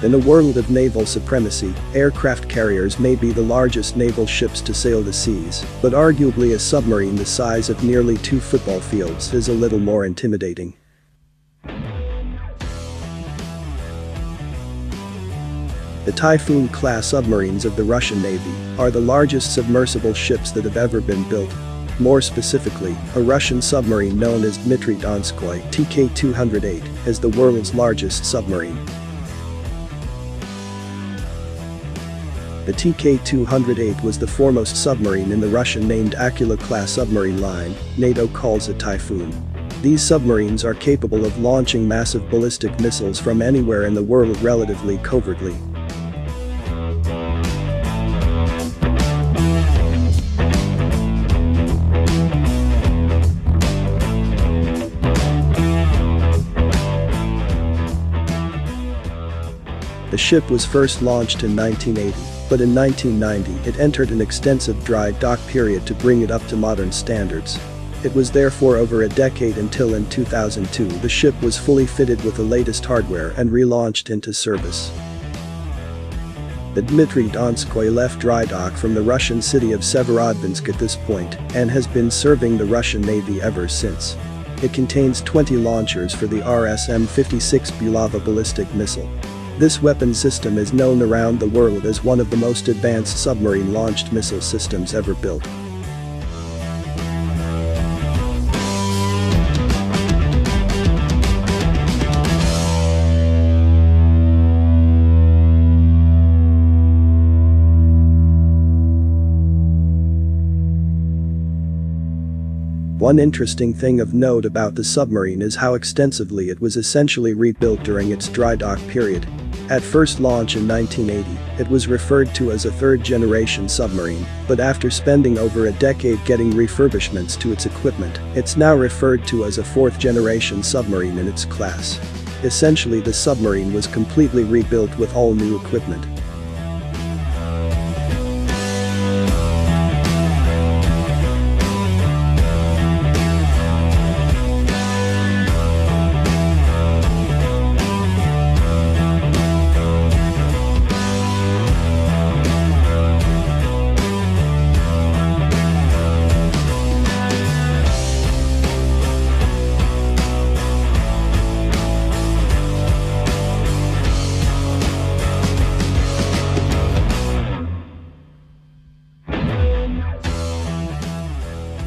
In a world of naval supremacy, aircraft carriers may be the largest naval ships to sail the seas, but arguably a submarine the size of nearly 2 football fields is a little more intimidating. The Typhoon-class submarines of the Russian Navy are the largest submersible ships that have ever been built. More specifically, a Russian submarine known as Dmitry Donskoy TK-208 is the world's largest submarine. The TK-208 was the foremost submarine in the Russian-named Akula-class submarine line. NATO calls it Typhoon. These submarines are capable of launching massive ballistic missiles from anywhere in the world relatively covertly. The ship was first launched in 1980. But in 1990 it entered an extensive dry dock period to bring it up to modern standards. It was therefore over a decade until in 2002 the ship was fully fitted with the latest hardware and relaunched into service. The Dmitry Donskoy left dry dock from the Russian city of Severodvinsk at this point and has been serving the Russian Navy ever since. It contains 20 launchers for the RSM-56 Bulava ballistic missile. This weapon system is known around the world as one of the most advanced submarine-launched missile systems ever built. One interesting thing of note about the submarine is how extensively it was essentially rebuilt during its dry dock period. At first launch in 1980, it was referred to as a third-generation submarine, but after spending over a decade getting refurbishments to its equipment, it's now referred to as a fourth-generation submarine in its class. Essentially, the submarine was completely rebuilt with all new equipment.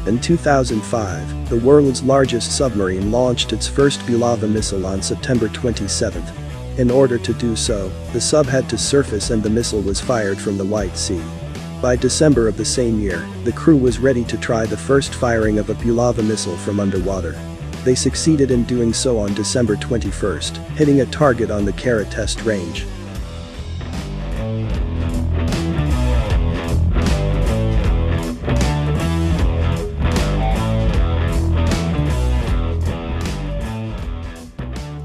In 2005, the world's largest submarine launched its first Bulava missile on September 27. In order to do so, the sub had to surface and the missile was fired from the White Sea. By December of the same year, the crew was ready to try the first firing of a Bulava missile from underwater. They succeeded in doing so on December 21, hitting a target on the Kara test range.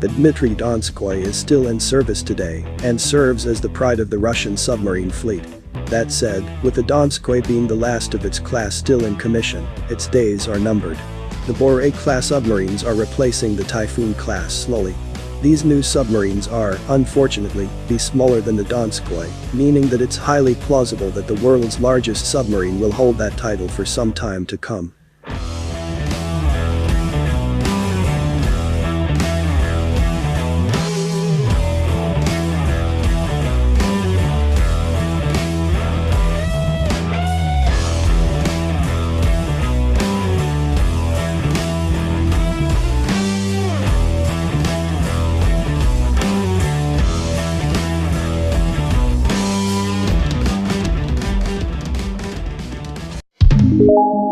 The Dmitry Donskoy is still in service today and serves as the pride of the Russian submarine fleet. That said, with the Donskoy being the last of its class still in commission, its days are numbered. The Bore-class submarines are replacing the Typhoon class slowly. These new submarines are, unfortunately, be smaller than the Donskoy, meaning that it's highly plausible that the world's largest submarine will hold that title for some time to come. you.